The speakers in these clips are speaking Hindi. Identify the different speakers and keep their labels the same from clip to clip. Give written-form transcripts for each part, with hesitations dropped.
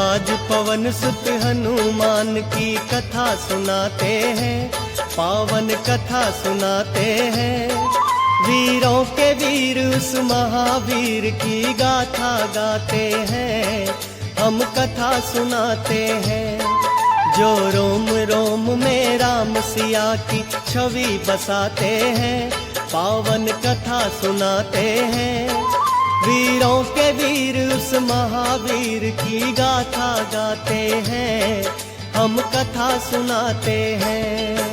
Speaker 1: आज पवन सुत हनुमान की कथा सुनाते हैं, पावन कथा सुनाते हैं। वीरों के वीर उस महावीर की गाथा गाते हैं, हम कथा सुनाते हैं। जो रोम रोम में राम सिया की छवि बसाते हैं, पावन कथा सुनाते हैं। वीरों के वीर उस महावीर की गाथा गाते हैं, हम कथा सुनाते हैं।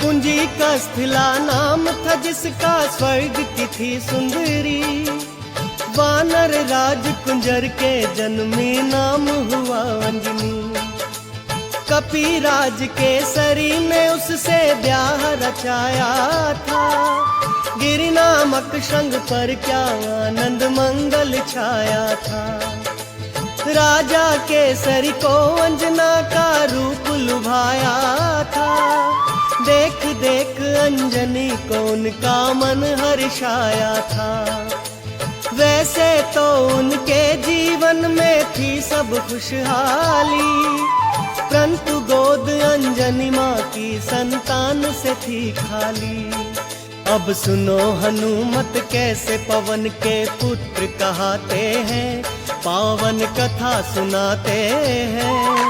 Speaker 1: कुंजी कस्थला नाम था जिसका, स्वर्ग की थी सुंदरी। वानर राज कुंजर के जन्मी, नाम हुआ अंजनी। कपिराज केसरी ने उससे ब्याह रचाया था, गिरि नामक शंख पर क्या आनंद मंगल छाया था। राजा केसरी को अंजना का रूप लुभाया था, देख देख अंजनी को उनका मन हर्षाया था। वैसे तो उनके जीवन में थी सब खुशहाली, परंतु गोद अंजनी माँ की संतान से थी खाली। अब सुनो हनुमत कैसे पवन के पुत्र कहाते हैं, पावन कथा सुनाते हैं।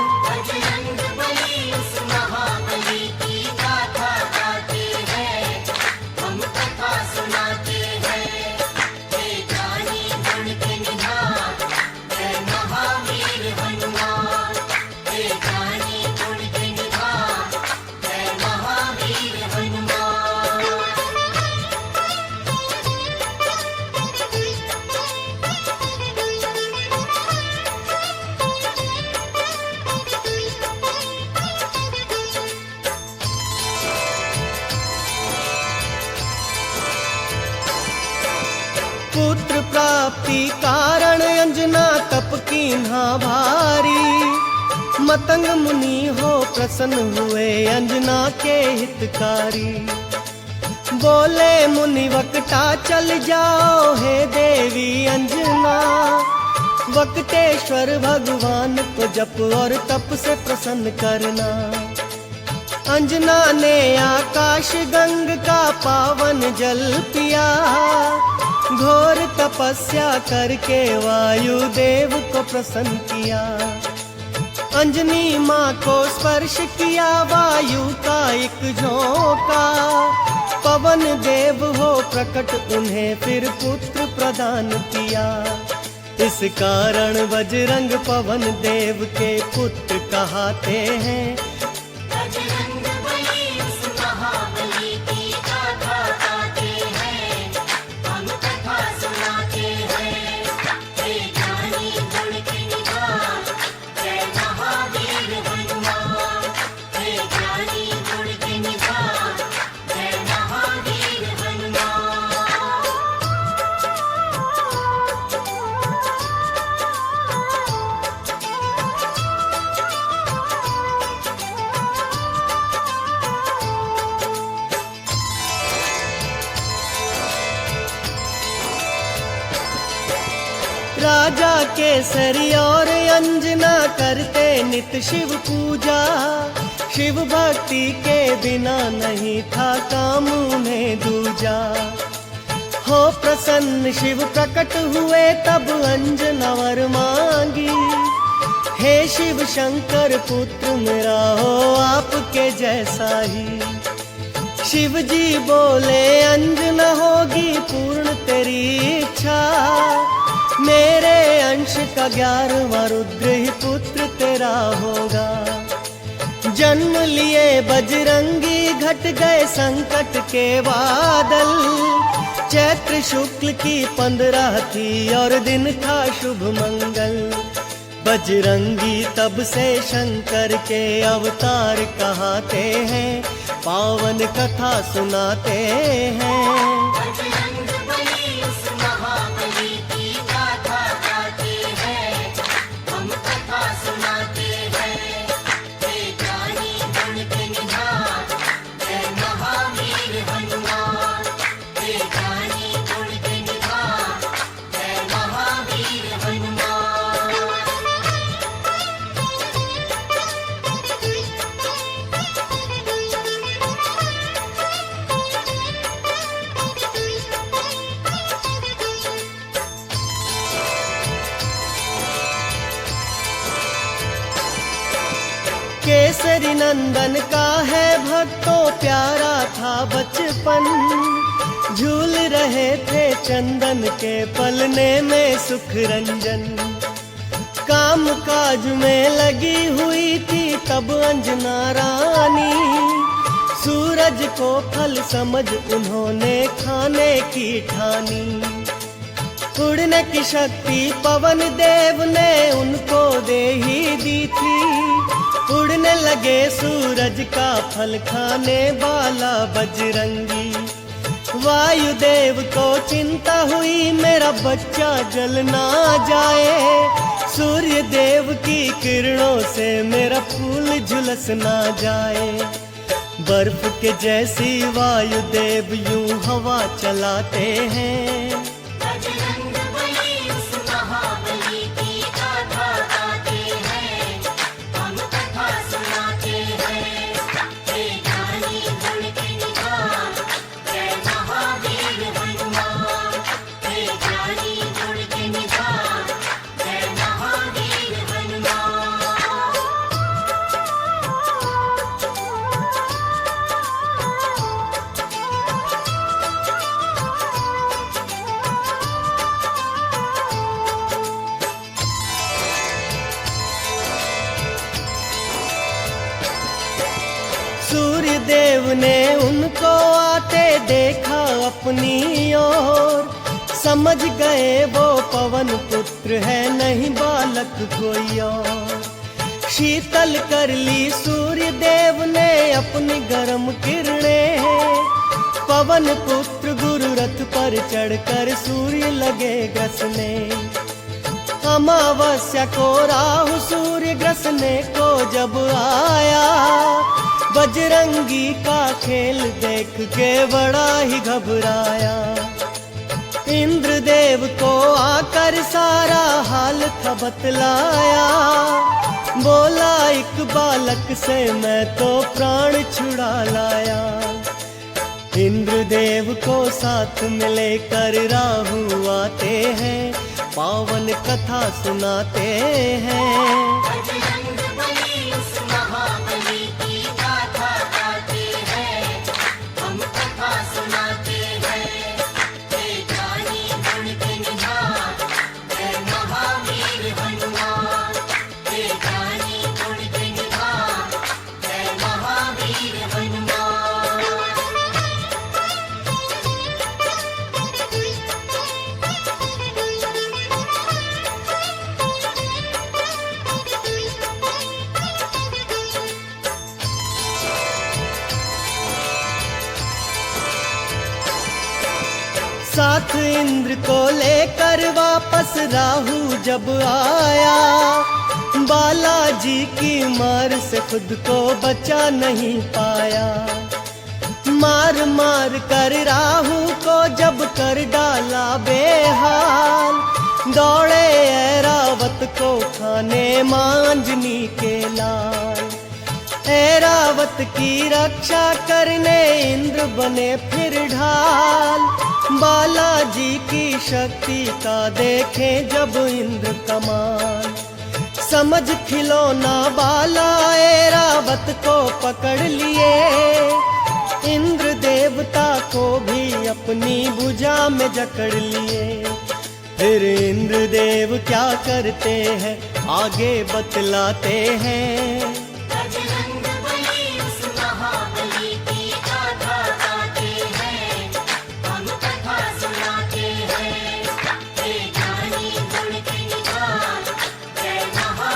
Speaker 1: पुत्र प्राप्ति कारण अंजना तप कीन्हा भारी। मतंग मुनि हो प्रसन्न हुए अंजना के हितकारी। बोले मुनि वक्ता चल जाओ हे देवी अंजना, वक्तेश्वर भगवान को जप और तप से प्रसन्न करना। अंजना ने आकाश गंग का पावन जल पिया, घोर तपस्या करके वायु देव को प्रसन्न किया। अंजनी माँ को स्पर्श किया वायु का एक झोंका, पवन देव हो प्रकट उन्हें फिर पुत्र प्रदान किया। इस कारण बजरंग पवन देव के पुत्र कहाते हैं। राजा केसरी और अंजना करते नित शिव पूजा, शिव भक्ति के बिना नहीं था काम उन्हें दूजा। हो प्रसन्न शिव प्रकट हुए तब अंजना वर मांगी, हे शिव शंकर पुत्र मेरा हो आपके जैसा ही। शिव जी बोले अंजना होगी पूर्ण तेरी इच्छा, मेरे अंश का 11वां रुद्र ही पुत्र तेरा होगा। जन्म लिए बजरंगी घट गए संकट के बादल, चैत्र शुक्ल की 15 थी और दिन था शुभ मंगल। बजरंगी तब से शंकर के अवतार कहाते हैं, पावन कथा सुनाते हैं।
Speaker 2: बजरंगबली उस महाबली की गाथा गाते हैं, हम कथा सुनाते हैं। हे ज्ञानी गुण के निधान, जय महावीर हनुमान। हे ज्ञानी गुण के निधान, जय महावीर हनुमान।
Speaker 1: केसरी नंदन का है भक्तों प्यारा था बचपन, झूल रहे थे चंदन के पलने में सुख रंजन। काम काज में लगी हुई थी तब अंजना रानी, सूरज को फल समझ उन्होंने खाने की ठानी। उड़ने की शक्ति पवन देव ने उनको दे ही दी थी, उड़ने लगे सूरज का फल खाने वाला बजरंगी। वायुदेव को चिंता हुई मेरा बच्चा जल ना जाए, सूर्य देव की किरणों से मेरा फूल झुलस ना जाए। बर्फ के जैसी वायुदेव यूं हवा चलाते हैं,
Speaker 2: बजरंगबली उस महाबली की गाथा गाते हैं, हम कथा सुनाते हैं। हे ज्ञानी गुण के निधान, जय महावीर हनुमान। हे ज्ञानी गुण के निधान, जय महावीर हनुमान।
Speaker 1: सूर्य देव ने उनको आते देखा अपनी ओर, समझ गए वो पवन पुत्र है नहीं बालक कोई और। शीतल कर ली सूर्य देव ने अपनी गर्म किरणें, पवन पुत्र गुरु रथ पर चढ़कर सूर्य लगे ग्रसने। अमावस्या को राहु सूर्य ग्रसने को जब आया, बजरंगी का खेल देख के बड़ा ही घबराया। इंद्रदेव को आकर सारा हाल था बतलाया, बोला एक बालक से मैं तो प्राण छुड़ा लाया। इंद्रदेव को साथ में लेकर राहु आते हैं, पावन कथा सुनाते हैं।
Speaker 2: बजरंगबली उस महाबली की गाथा गाते हैं, हम कथा सुनाते हैं। हे ज्ञानी गुण के निधान, जय महावीर हनुमान। हे ज्ञानी गुण के निधान, जय महावीर हनुमान।
Speaker 1: साथ इंद्र को लेकर वापस राहु जब आया, बालाजी की मार से खुद को बचा नहीं पाया। मार मार कर राहु को जब कर डाला बेहाल, दौड़े ऐरावत को खाने मांजनी के लाल। ऐरावत की रक्षा करने इंद्र बने फिर ढाल, बालाजी की शक्ति का देखें जब इंद्र कमाल। समझ खिलौना बाला ऐरावत को पकड़ लिए, इंद्र देवता को भी अपनी भुजा में जकड़ लिए। फिर इंद्र देव क्या करते हैं आगे बतलाते हैं।
Speaker 2: बजरंगबली उस महाबली की गाथा गाते हैं, हम कथा सुनाते हैं। हे ज्ञानी गुण के निधान, जय महा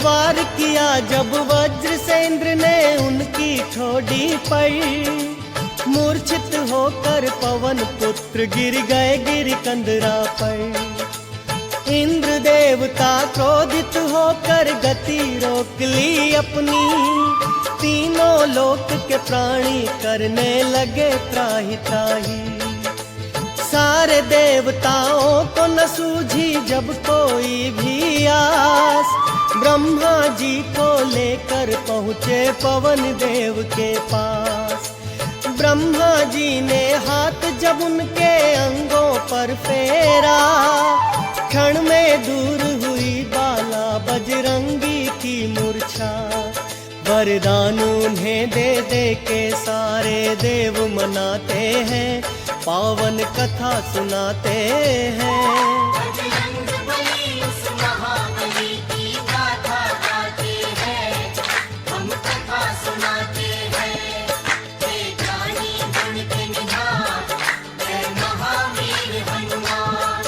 Speaker 1: वार किया जब वज्र से इंद्र ने उनकी ठोड़ी पर, मूर्छित होकर पवन पुत्र गिर गए गिर कंदरा पर। इंद्र देवता क्रोधित होकर गति रोक ली अपनी, तीनों लोक के प्राणी करने लगे त्राहि त्राहि। सारे देवताओं को न सूझी जब कोई भी आस, ब्रह्मा जी को लेकर पहुँचे पवन देव के पास। ब्रह्मा जी ने हाथ जब उनके अंगों पर फेरा, क्षण में दूर हुई बाला बजरंगी की मूर्छा। वरदान उन्हें दे दे के सारे देव मनाते हैं, पावन कथा सुनाते हैं।
Speaker 2: बजरंग बली उस महाबली की गाथा गाते हैं, हम कथा सुनाते हैं। हे ज्ञानी गुण के निधान, जय महावीर हनुमान।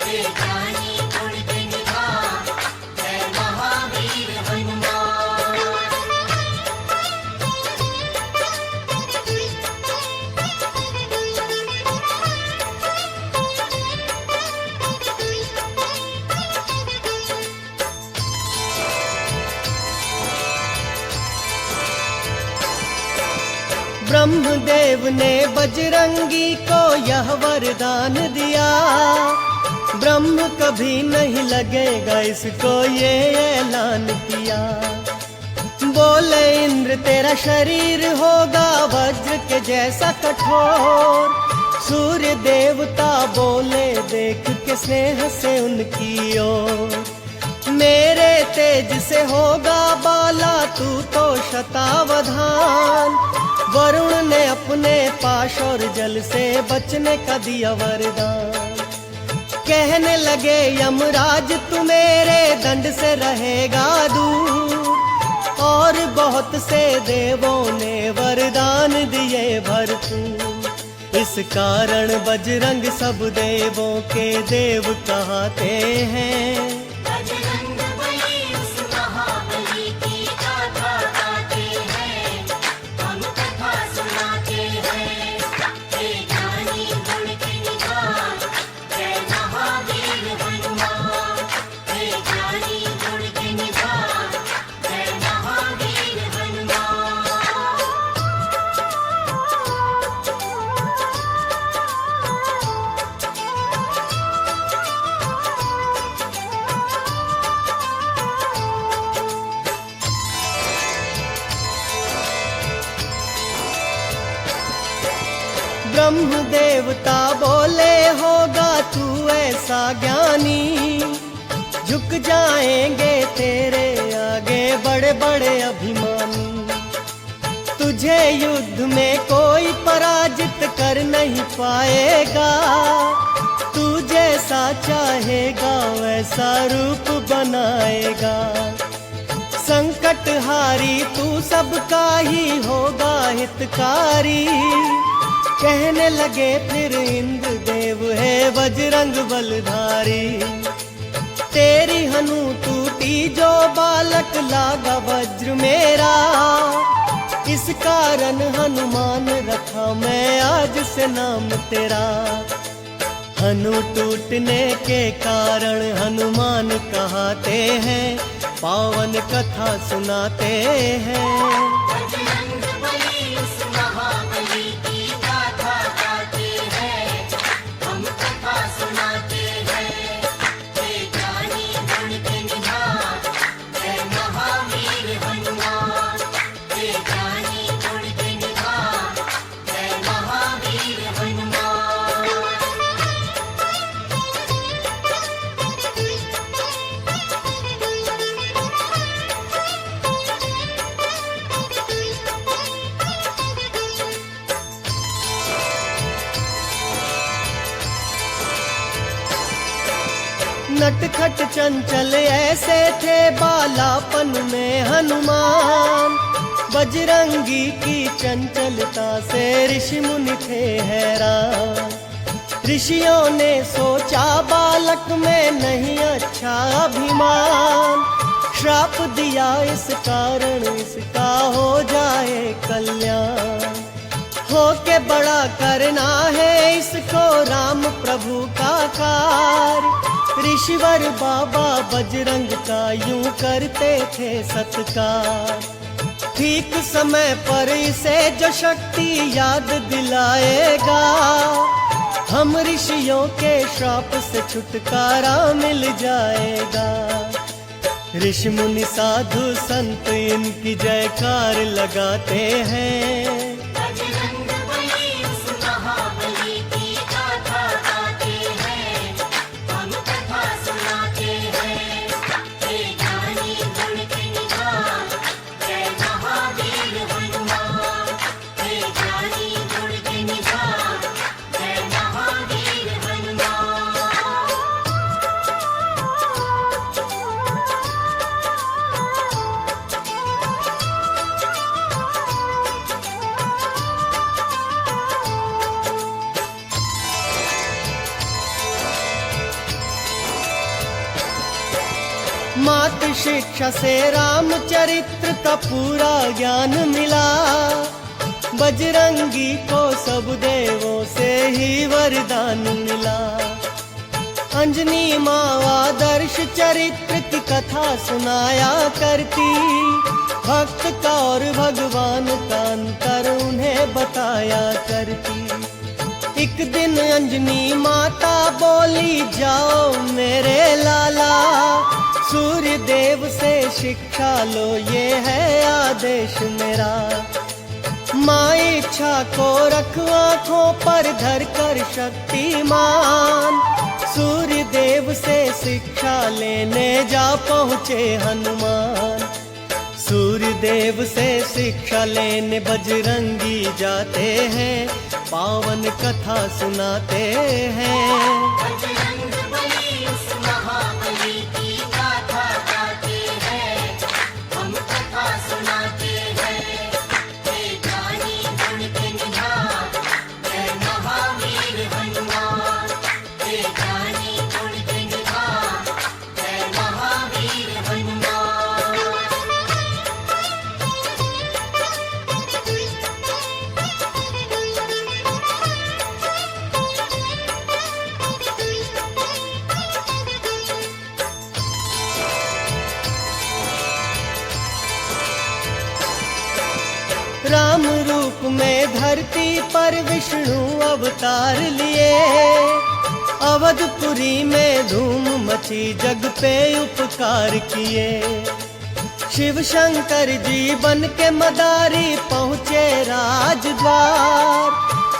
Speaker 2: हे ज्ञानी गुण के निधान, जय महावीर हनुमान।
Speaker 1: ब्रह्मदेव ने बजरंगी को यह वरदान दिया, ब्रह्म कभी नहीं लगेगा इसको ये ऐलान किया। बोले इंद्र तेरा शरीर होगा वज्र के जैसा कठोर, सूर्य देवता बोले देख के स्नेह से उनकी ओर। मेरे तेज से होगा बाला तू तो शतावधान, वरुण ने अपने पाश और जल से बचने का दिया वरदान। कहने लगे यमराज तू मेरे दंड से रहेगा दूर, और बहुत से देवों ने वरदान दिए भरपूर। इस कारण बजरंग सब देवों के देव कहते हैं।
Speaker 2: बजरंग बली उस महाबली की गाथा गाते हैं, हम कथा सुनाते हैं। हे ज्ञानी गुण के निधान, जय महावीर हनुमान। हे ज्ञानी गुण के निधान, जय महावीर हनुमान।
Speaker 1: ब्रह्म देवता बोले होगा तू ऐसा ज्ञानी, झुक जाएंगे तेरे आगे बड़े बड़े अभिमानी। तुझे युद्ध में कोई पराजित कर नहीं पाएगा, तू जैसा चाहेगा वैसा रूप बनाएगा। संकट हारी तू सबका ही होगा हितकारी, कहने लगे फिर इंद्र देव है बजरंग बलधारी। तेरी हनु टूटी जो बालक लागा वज्र मेरा, इस कारण हनुमान रखा मैं आज से नाम तेरा। हनु टूटने के कारण हनुमान कहते हैं, पावन कथा सुनाते हैं।
Speaker 2: बजरंग बली उस महाबली की गाथा गाते हैं, हम कथा सुनाते हैं। हे ज्ञानी गुण के निधान, जय महावीर हनुमान। हे ज्ञानी गुण के निधान, जय महावीर हनुमान।
Speaker 1: नटखट चंचल ऐसे थे बालापन में हनुमान, बजरंगी की चंचलता से ऋषि मुनि थे हैरान। ऋषियों ने सोचा बालक में नहीं अच्छा अभिमान, श्राप दिया इस कारण इसका हो जाए कल्याण। हो के बड़ा करना है इसको राम प्रभु का कार्य। ऋषिवर बाबा बजरंग का यूं करते थे सत्कार। ठीक समय पर इसे जो शक्ति याद दिलाएगा, हम ऋषियों के श्राप से छुटकारा मिल जाएगा। ऋषि मुनि साधु संत इनकी जयकार लगाते हैं।
Speaker 2: बजरंग बली उस महाबली की गाथा गाते हैं, हम कथा सुनाते हैं। हे ज्ञानी गुण के निधान, जय महावीर हनुमान। हे ज्ञानी गुण के निधान, जय महावीर हनुमान।
Speaker 1: मात शिक्षा से रामचरित्र का पूरा ज्ञान मिला। बजरंगी को सब देवों से ही वरदान मिला। अंजनी माँ आदर्श चरित्र की कथा सुनाया करती। भक्त का और भगवान का अंतर उन्हें बताया करती। एक दिन अंजनी माता बोली, जाओ मेरे लाला, सूर्य देव से शिक्षा लो, ये है आदेश मेरा। माँ इच्छा को रख आँखों पर धर कर शक्तिमान। सूर्य देव से शिक्षा लेने जा पहुँचे हनुमान। सूर्य देव से शिक्षा लेने बजरंगी जाते हैं, पावन कथा सुनाते हैं।
Speaker 2: बजरंग बली उस महाबली की गाथा गाते हैं, हम कथा सुनाते हैं। हे ज्ञानी गुण के निधान, जय महावीर हनुमान। हे ज्ञानी गुण के निधान, जय महावीर हनुमान।
Speaker 1: राम रूप में धरती पर विष्णु अवतार लिए। अवधपुरी में धूम मची, जग पे उपकार किए। शिव शंकर जी बन के मदारी पहुँचे राजद्वार।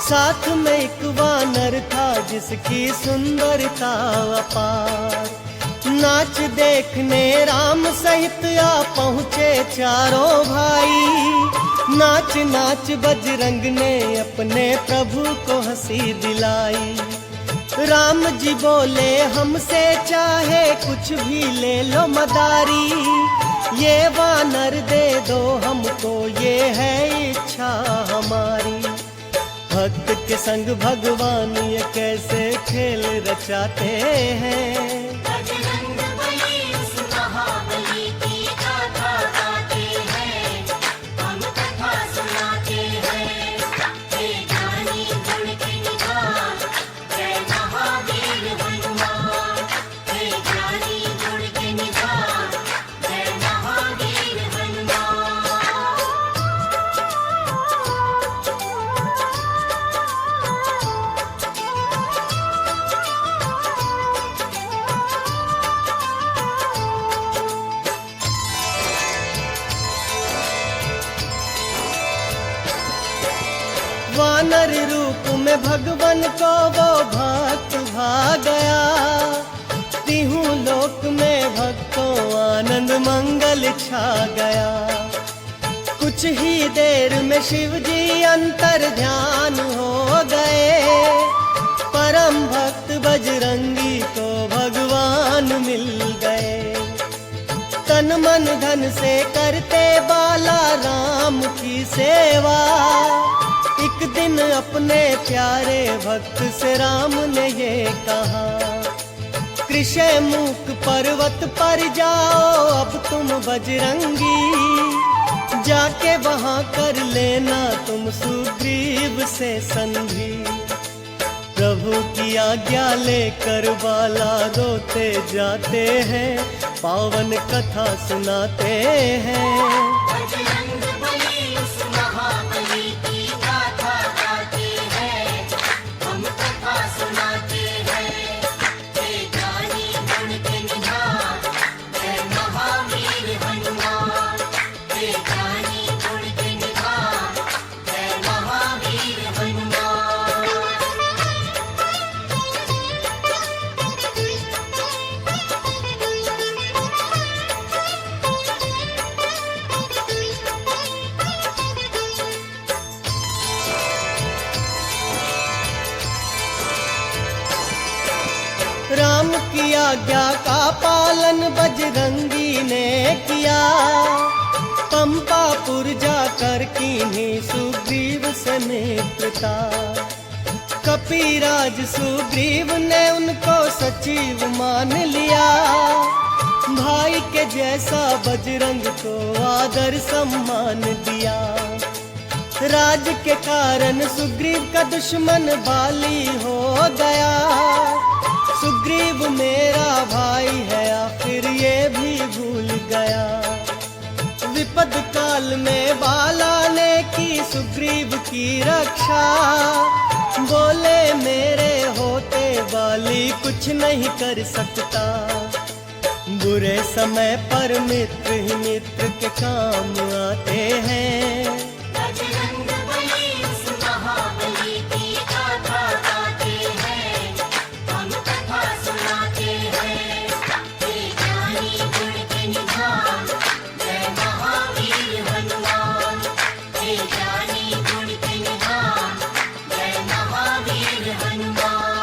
Speaker 1: साथ में एक वानर था जिसकी सुंदरता अपार। नाच देखने राम सहित आ पहुँचे चारों भाई। नाच नाच बजरंग ने अपने प्रभु को हंसी दिलाई। राम जी बोले, हमसे चाहे कुछ भी ले लो मदारी। ये वानर दे दो हमको, ये है इच्छा हमारी। भक्त के संग भगवान ये कैसे खेल रचाते हैं।
Speaker 2: बजरंग बली उस महाबली की गाथा गाते हैं, हम कथा सुनाते हैं। हे ज्ञानी गुण के निधान, जय महावीर हनुमान। हे ज्ञानी गुण के निधान, जय महावीर हनुमान।
Speaker 1: वानर रूप में भगवान को वो भक्त भा गया। तिहु लोक में भक्तों आनंद मंगल छा गया। कुछ ही देर में शिव जी अंतर ध्यान हो गए। परम भक्त बजरंगी को भगवान मिल गए। तन मन धन से करते बाला राम की सेवा। एक दिन अपने प्यारे भक्त से राम ने ये कहा, त्रिशैमुख पर्वत पर जाओ अब तुम बजरंगी, जाके वहां कर लेना तुम सुग्रीव से संधि। प्रभु की आज्ञा लेकर बाला रोते जाते हैं, पावन कथा सुनाते हैं।
Speaker 2: बजरंग बली उस महाबली की गाथा गाते हैं, हम कथा सुनाते हैं। हे ज्ञानी गुण के निधान, जय महावीर हनुमान। हे ज्ञानी गुण के निधान, जय महावीर हनुमान।
Speaker 1: राम की आज्ञा का पालन बजरंगी ने किया, पंपापुर जाकर कीन्ही सुग्रीव से मित्रता। कपिराज सुग्रीव ने उनको सचिव मान लिया, भाई के जैसा बजरंग को आदर सम्मान दिया। राज के कारण सुग्रीव का दुश्मन बाली हो गया, सुग्रीव मेरा भाई है आखिर ये भी भूल गया। विपद काल में बाला ने की सुग्रीव की रक्षा, बोले मेरे होते बाली कुछ नहीं कर सकता। बुरे समय पर मित्र ही मित्र के काम आते हैं।
Speaker 2: बजरंग बली उस महाबली की गाथा गाते हैं, हम कथा सुनाते हैं। हे ज्ञानी गुण के निधान, जय महावीर हनुमान। हे ज्ञानी गुण के निधान, जय महावीर हनुमान।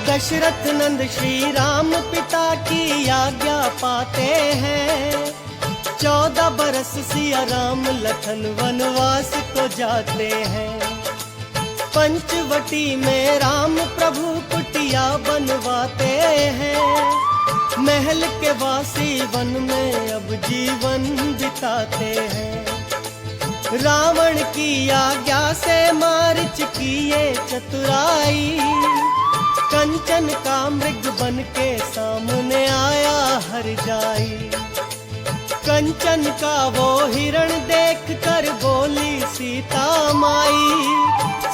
Speaker 1: दशरथ नंद श्री राम पिता की आज्ञा पाते हैं, 14 बरस सिया राम लखन वनवास को जाते हैं। पंचवटी में राम प्रभु कुटिया बनवाते हैं, महल के वासी वन में अब जीवन बिताते हैं। रावण की आज्ञा से मारिच की ये चतुराई, कंचन का मृग बन के सामने आया हर जाई। कंचन का वो हिरण देख कर बोली सीता माई,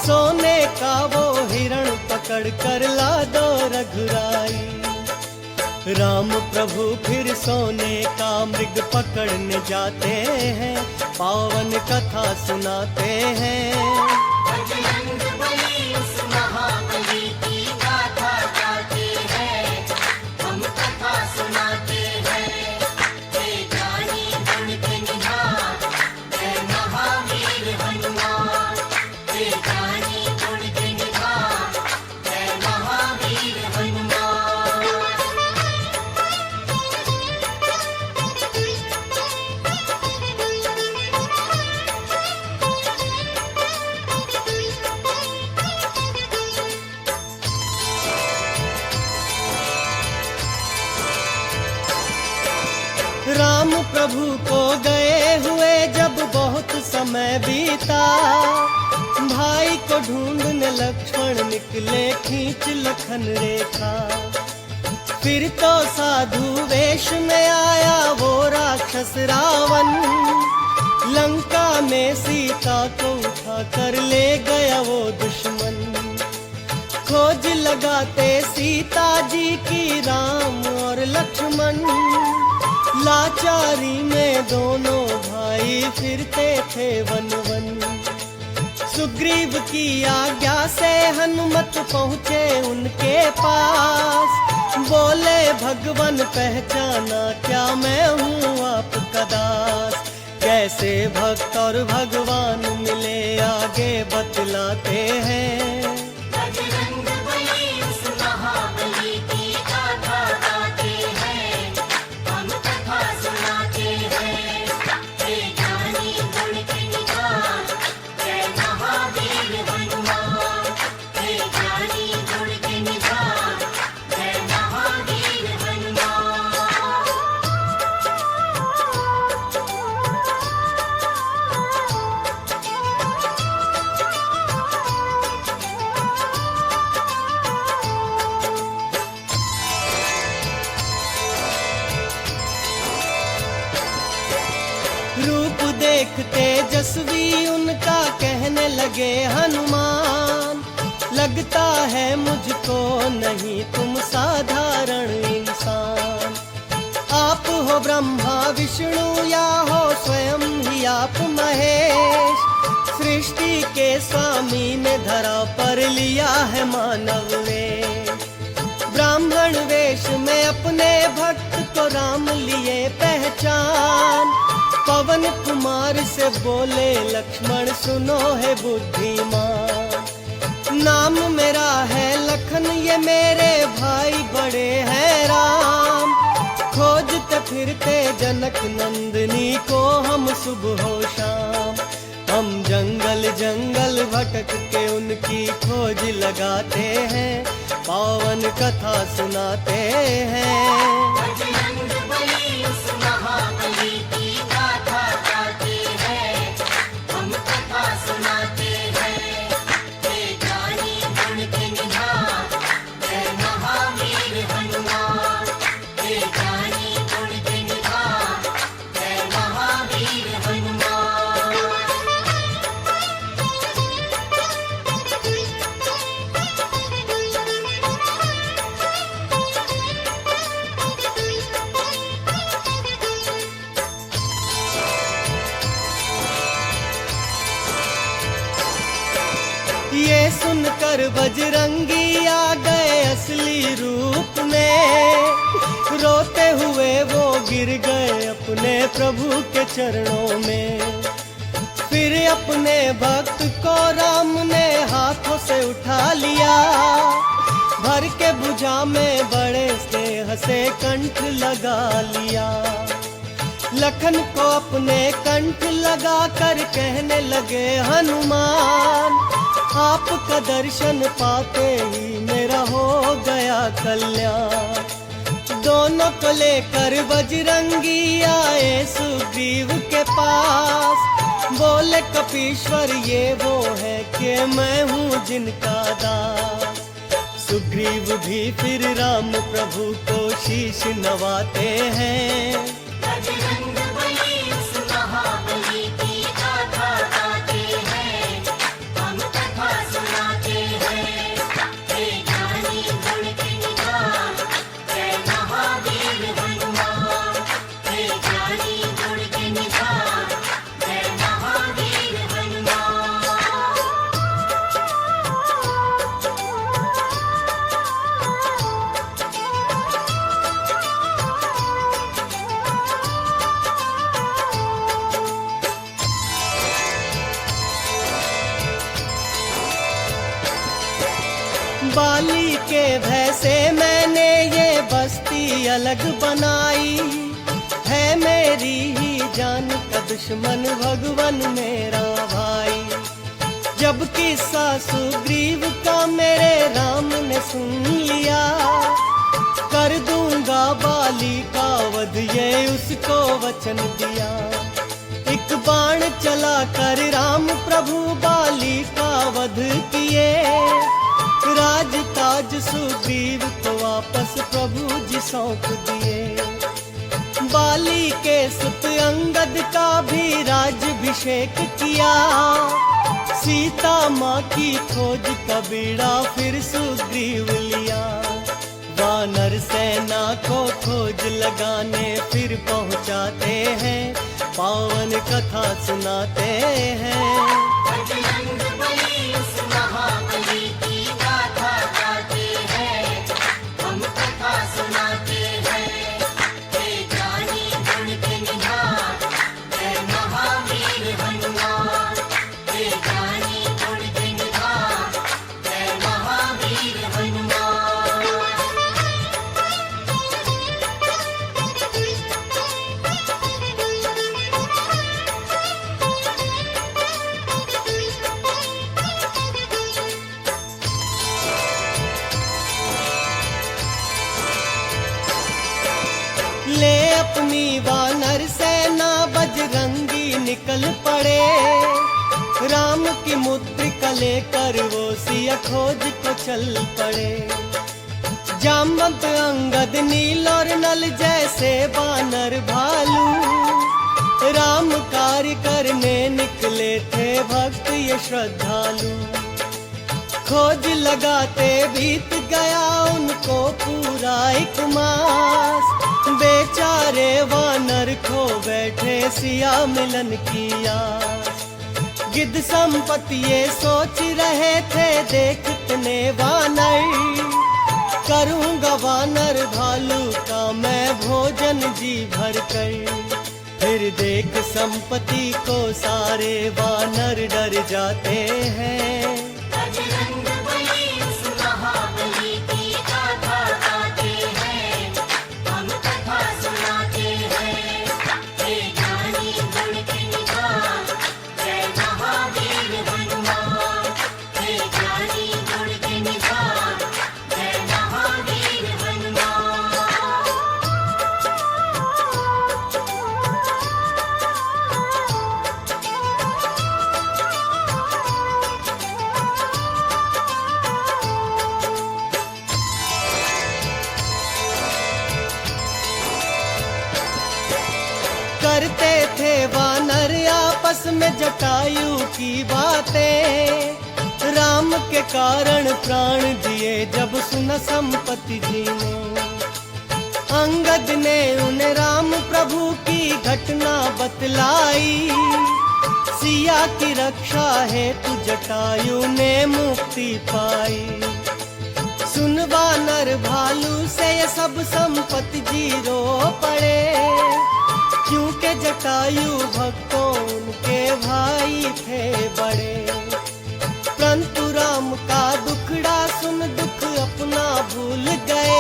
Speaker 1: सोने का वो हिरण पकड़ कर ला दो रघुराई। राम प्रभु फिर सोने का मृग पकड़ने जाते हैं, पावन कथा सुनाते हैं।
Speaker 2: बजरंग बली उस महाबली की गाथा गाते हैं, हम कथा सुनाते हैं। हे ज्ञानी गुण के निधान, जय महावीर हनुमान। हे ज्ञानी गुण के निधान, जय महावीर हनुमान।
Speaker 1: राम प्रभु को गए हुए जब बहुत समय बीता, भाई को ढूंढने लक्ष्मण निकले खींच लखन रेखा। फिर तो साधु वेश में आया वो राक्षस रावण, लंका में सीता को उठा कर ले गया वो दुश्मन। खोज लगाते सीता जी की राम और लक्ष्मण, लाचारी में दोनों भाई फिरते थे वन वन। सुग्रीव की आज्ञा से हनुमत पहुँचे उनके पास, बोले भगवान पहचाना क्या मैं हूँ आपका दास। कैसे भक्त और भगवान मिले आगे बतलाते हैं।
Speaker 2: बजरंग बली
Speaker 1: देख तेजस्वी उनका कहने लगे हनुमान, लगता है मुझको नहीं तुम साधारण इंसान। आप हो ब्रह्मा विष्णु या हो स्वयं ही आप महेश, सृष्टि के स्वामी ने धरा पर लिया है मानव वेश। ब्राह्मण वेश में अपने भक्त को राम लिए पहचान, पवन कुमार से बोले लक्ष्मण सुनो है बुद्धिमान। नाम मेरा है लखन ये मेरे भाई बड़े हैं राम, खोजते फिरते जनक नंदनी को हम सुबह हो शाम। हम जंगल जंगल भटक के उनकी खोज लगाते हैं, पावन कथा सुनाते हैं।
Speaker 2: बजरंग बली उस महाबली की गाथा गाते हैं, हम कथा सुनाते हैं। हे जानी गुण के निधान, जय महावीर हनुमान। हे जानी गुण के निधान, जय महावीर हनुमान।
Speaker 1: ये सुनकर बजरंगी आ गए असली रूप में, रोते हुए वो गिर गए अपने प्रभु के चरणों में। फिर अपने भक्त को राम ने हाथों से उठा लिया, भर के भुजा में बड़े स्नेह से कंठ लगा लिया। लखन को अपने कंठ लगा कर कहने लगे हनुमान, आपका दर्शन पाते ही मेरा हो गया कल्याण। दोनों को लेकर बजरंगी आए सुग्रीव के पास, बोले कपीश्वर ये वो है कि मैं हूँ जिनका दास। सुग्रीव भी फिर राम प्रभु को शीश नवाते हैं।
Speaker 2: बजरंग बली उस महाबली की गाथा गाते हैं, हम कथा सुनाते हैं। हे जानी गुण के निधान, जय महावीर हनुमान। हे जानी गुण के निधान, जय महावीर हनुमान।
Speaker 1: बाली के भय से मैंने ये बस्ती अलग बनाई, है मेरी ही जान का दुश्मन भगवन मेरा भाई। जब किस्सा सुग्रीव का मेरे राम ने सुन लिया, कर दूंगा बाली का वध ये उसको वचन दिया। एक बाण चला कर राम प्रभु बाली का वध किए, राज ताज सुग्रीव को वापस प्रभु जी सौंप दिए। बाली के सुत अंगद का भी राज्याभिषेक किया, सीता माँ की खोज का बीड़ा फिर सुग्रीव लिया। वानर सेना को खोज लगाने फिर पहुँचाते हैं, पावन कथा सुनाते हैं।
Speaker 2: बजरंग बली उस महाबली की गाथा गाते हैं, हम कथा सुनाते हैं। हे जानी गुण के निधान, जय महावीर हनुमान। हे जानी गुण के निधान, जय महावीर हनुमान।
Speaker 1: ले अपनी वानर सेना बजरंगी निकल पड़े, राम की मुद्रिका लेकर वो सिया खोज को चल पड़े। जामवंत अंगद नील और नल जैसे वानर भालू, राम कार्य करने निकले थे भक्त ये श्रद्धालु। खोज लगाते बीत गया उनको पूरा 1 मास। बेचारे वानर खो बैठे सिया मिलन की आस। गिद्ध संपत्ति ये सोच रहे थे देखते वानर। करूंगा वानर भालू का मैं भोजन जी भर कर। फिर देख संपत्ति को सारे वानर डर जाते हैं।
Speaker 2: बजरंग बली उस महाबली की गाथा गाते हैं, हम कथा सुनाते हैं। हे ज्ञानी गुण के निधान, जय महावीर हनुमान। हे ज्ञानी गुण के निधान, जय महावीर हनुमान।
Speaker 1: करते थे वानर आपस में जटायु की बातें। राम के कारण प्राण दिए जब सुना संपत्ति जी ने। अंगद ने उन्हें राम प्रभु की घटना बतलाई। सिया की रक्षा हेतु जटायु ने मुक्ति पाई। सुन वानर भालू से ये सब संपत्ति जी रो पड़े। क्योंकि जटायु भक्तों उनके भाई थे बड़े। परंतु राम का दुखड़ा सुन दुख अपना भूल गए।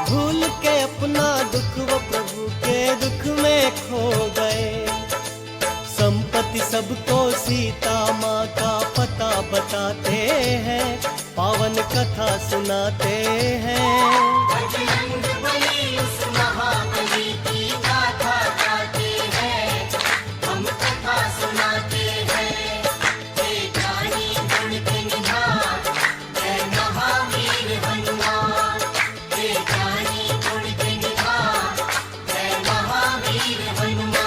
Speaker 1: भूल के अपना दुख वो प्रभु के दुख में खो गए। संपत्ति सबको सीता माँ का पता बताते हैं, पावन कथा सुनाते हैं।
Speaker 2: बजरंग बली उस महाबली की गाथा गाते हैं, हम कथा सुनाते हैं। हे ज्ञानी गुण के निधान, जय महावीर हनुमान। हे ज्ञानी गुण के निधान, जय महावीर हनुमान।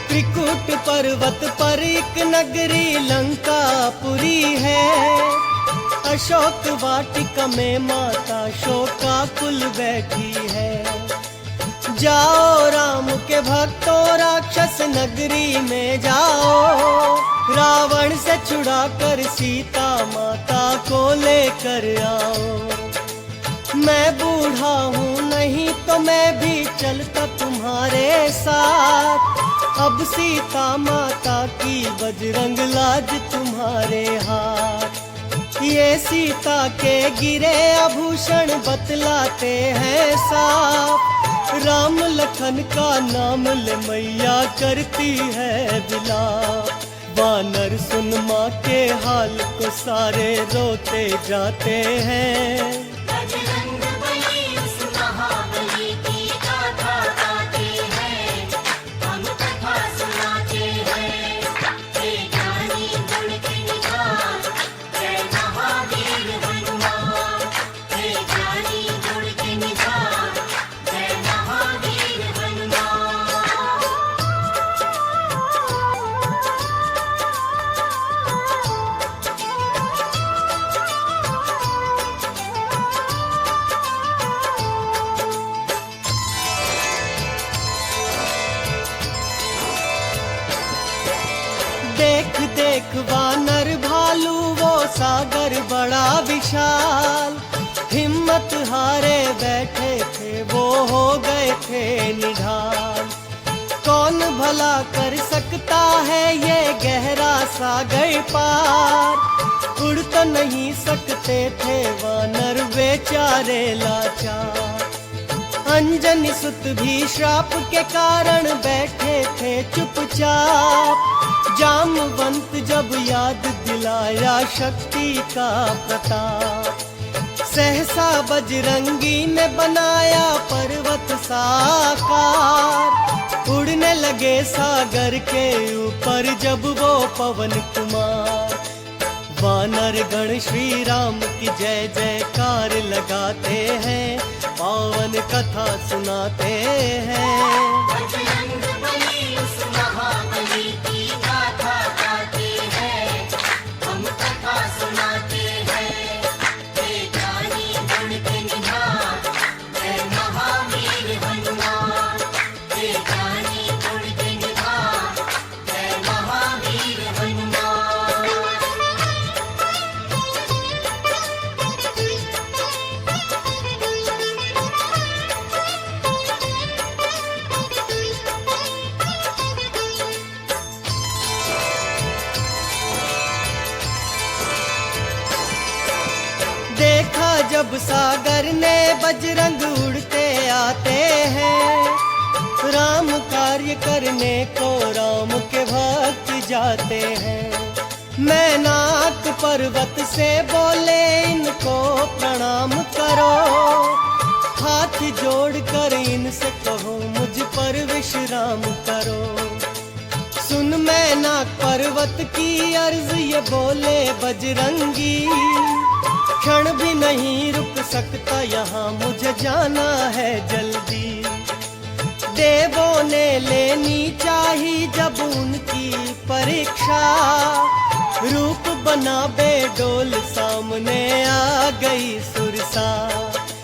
Speaker 1: त्रिकुट पर्वत पर एक नगरी लंकापुरी है। अशोक वाटिका में माता शोकाकुल बैठी है। जाओ राम के भक्तों राक्षस नगरी में जाओ। रावण से छुड़ा कर सीता माता को लेकर आओ। मैं बूढ़ा हूँ नहीं तो मैं भी चलता तुम्हारे साथ। अब सीता माता की बजरंग लाज तुम्हारे हाथ। ये सीता के गिरे आभूषण बतलाते हैं साफ। राम लखन का नाम ले मैया करती है विलाप। वानर सुन माँ के हाल को सारे रोते जाते हैं।
Speaker 2: बजरंग बली उस महाबली की गाथा गाते हैं, हम कथा सुनाते हैं। हे ज्ञानी गुण के निधान, जय महावीर हनुमान। हे ज्ञानी गुण के निधान, जय महावीर हनुमान।
Speaker 1: देख देख वानर भालू वो सागर बड़ा विशाल। हिम्मत हारे बैठे थे वो हो गए थे निढाल। कौन भला कर सकता है ये गहरा सागर पार। उड़ तो नहीं सकते थे वानर बेचारे लाचार। अंजनी सुत भी श्राप के कारण बैठे थे चुपचाप। जामवंत जब याद दिलाया शक्ति का प्रताप। सहसा बजरंगी ने बनाया पर्वत साकार। उड़ने लगे सागर के ऊपर जब वो पवन कुमार। वानर गण श्री राम की जय जयकार लगाते हैं, पावन कथा सुनाते हैं।
Speaker 2: बजरंग बली उस महाबली की गाथा गाते हैं, हम कथा सुनाते हैं। हे ज्ञानी गुण के निधान, जय महावीर हनुमान। हे ज्ञानी गुण के निधान, जय महावीर हनुमान।
Speaker 1: देखा जब सागर ने बजरंग उड़ते आते हैं, राम कार्य करने को राम के भक्त जाते हैं। मैनाक पर्वत से बोले इनको प्रणाम करो, हाथ जोड़कर इनसे कहो मुझ पर विश्राम करो। सुन मैनाक पर्वत की अर्ज ये बोले बजरंगी, क्षण भी नहीं रुक सकता यहाँ मुझे जाना है जल्दी। देवों ने लेनी चाही जब उनकी परीक्षा, रूप बना बेडोल सामने आ गई सुरसा।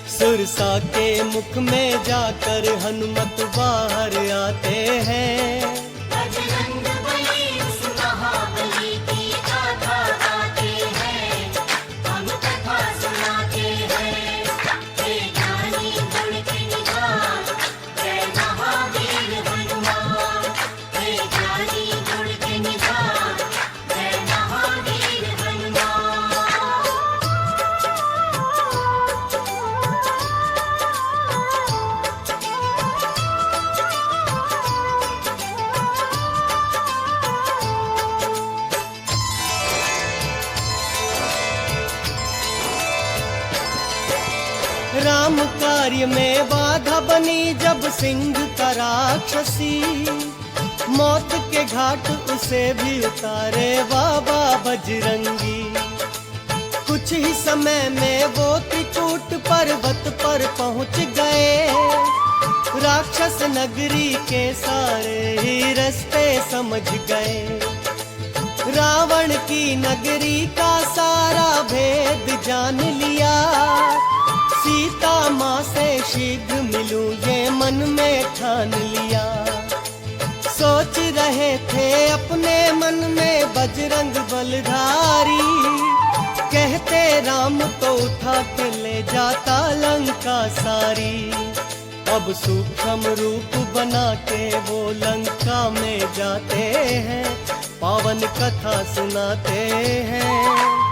Speaker 1: सुरसा के मुख में जाकर हनुमत बाहर आते हैं।
Speaker 2: बजरंग बली उस महाबली की गाथा गाते हैं, हम कथा सुनाते हैं। हे ज्ञानी गुण के निधान, जय महावीर हनुमान। हे ज्ञानी गुण के निधान, जय महावीर हनुमान।
Speaker 1: राम कार्य में बाधा बनी जब सिंह का राक्षसी, मौत के घाट उसे भी उतारे बाबा बजरंगी। कुछ ही समय में वो त्रिकूट पर्वत पर पहुंच गए, राक्षस नगरी के सारे ही रास्ते समझ गए। रावण की नगरी का सारा भेद जान लिया, सीता माँ से शीघ्र मिलूं ये मन में ठान लिया। सोच रहे थे अपने मन में बजरंग बलधारी, कहते राम तो उठा के ले जाता लंका सारी। अब सूक्ष्म रूप बना के वो लंका में जाते हैं, पावन कथा सुनाते हैं।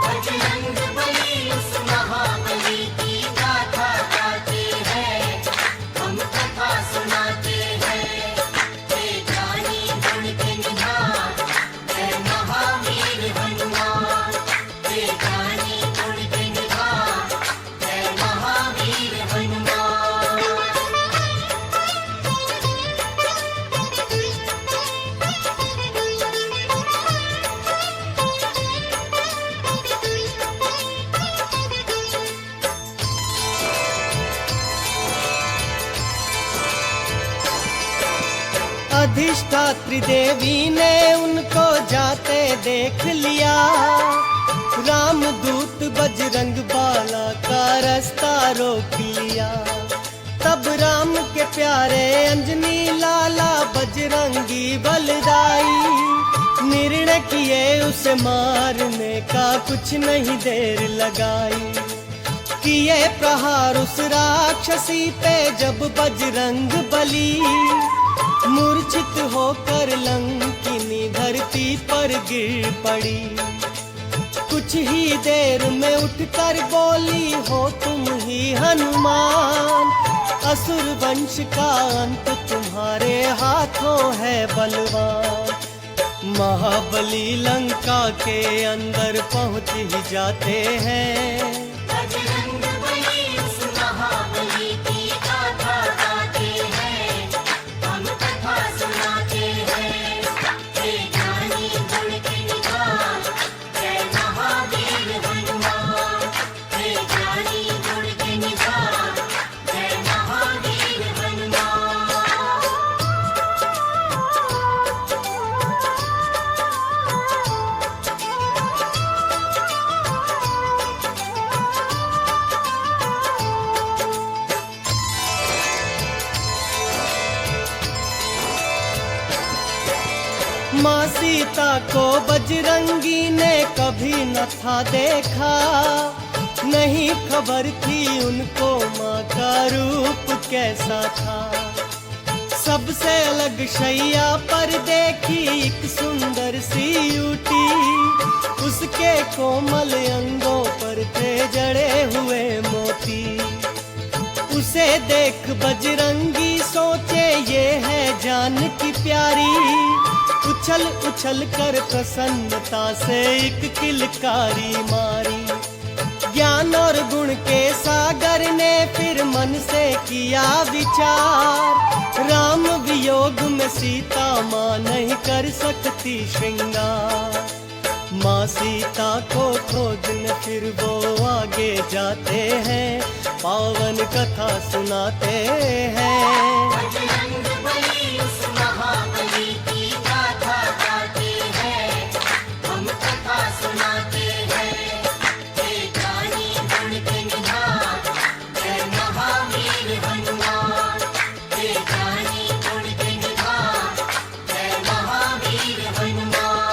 Speaker 2: बजरंग बली उस महाबली की गाथा गाते हैं, हम कथा सुनाते हैं। हे ज्ञानी गुण के निधान, जय महावीर हनुमान। हे ज्ञानी गुण के निधान, जय महावीर हनुमान।
Speaker 1: अधिष्ठात्री देवी ने उनको जाते देख लिया, रामदूत बजरंग बाला का रास्ता रोक लिया। तब राम के प्यारे अंजनी लाला बजरंगी बलदाई, निर्णय किए उसे मारने का कुछ नहीं देर लगाई। किए प्रहार उस राक्षसी पे जब बजरंग बली, मूर्छित होकर लंकिनी धरती पर गिर पड़ी। कुछ ही देर में उठकर बोली हो तुम ही हनुमान, असुर वंश का अंत तुम्हारे हाथों है बलवान। महाबली लंका के अंदर पहुंच ही जाते हैं।
Speaker 2: बजरंग बली उस महाबली की गाथा गाते
Speaker 1: माँ सीता को बजरंगी ने कभी न था देखा, नहीं खबर थी उनको माँ का रूप कैसा था। सबसे अलग शैया पर देखी एक सुंदर सी यूटी, उसके कोमल अंगों पर थे जड़े हुए मोती। उसे देख बजरंगी सोचे ये है जान की प्यारी, उछल उछल कर प्रसन्नता से एक किलकारी मारी। ज्ञान और गुण के सागर ने फिर मन से किया विचार, राम वियोग में सीता माँ नहीं कर सकती श्रृंगार। माँ सीता को खोजने फिर वो आगे जाते हैं, पावन कथा सुनाते हैं।
Speaker 2: बजरंग बली उस महाबली की गाथा गाते हैं, हम कथा सुनाते हैं। हे ज्ञानी गुण के निधान, जय महावीर हनुमान। हे ज्ञानी गुण के निधान, जय महावीर हनुमान।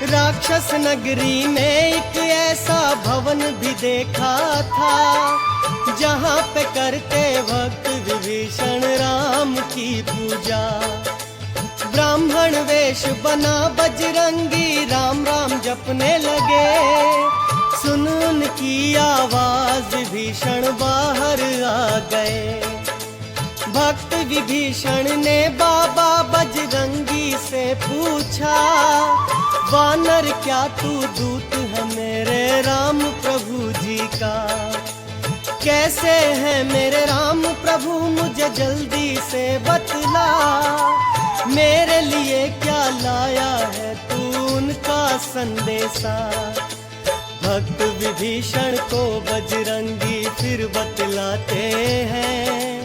Speaker 1: राक्षस नगरी में एक ऐसा भवन भी देखा था, जहाँ पे करते भक्त विभीषण राम की पूजा। ब्राह्मण वेश बना बजरंगी राम राम जपने लगे, सुन उनकी आवाज विभीषण बाहर आ गए। भक्त विभीषण ने बाबा बजरंगी से पूछा, वानर क्या तू दूत है मेरे राम प्रभु जी का? कैसे है मेरे राम प्रभु मुझे जल्दी से बतला, मेरे लिए क्या लाया है तू उनका संदेशा? भक्त विभीषण को बजरंगी फिर बतलाते हैं,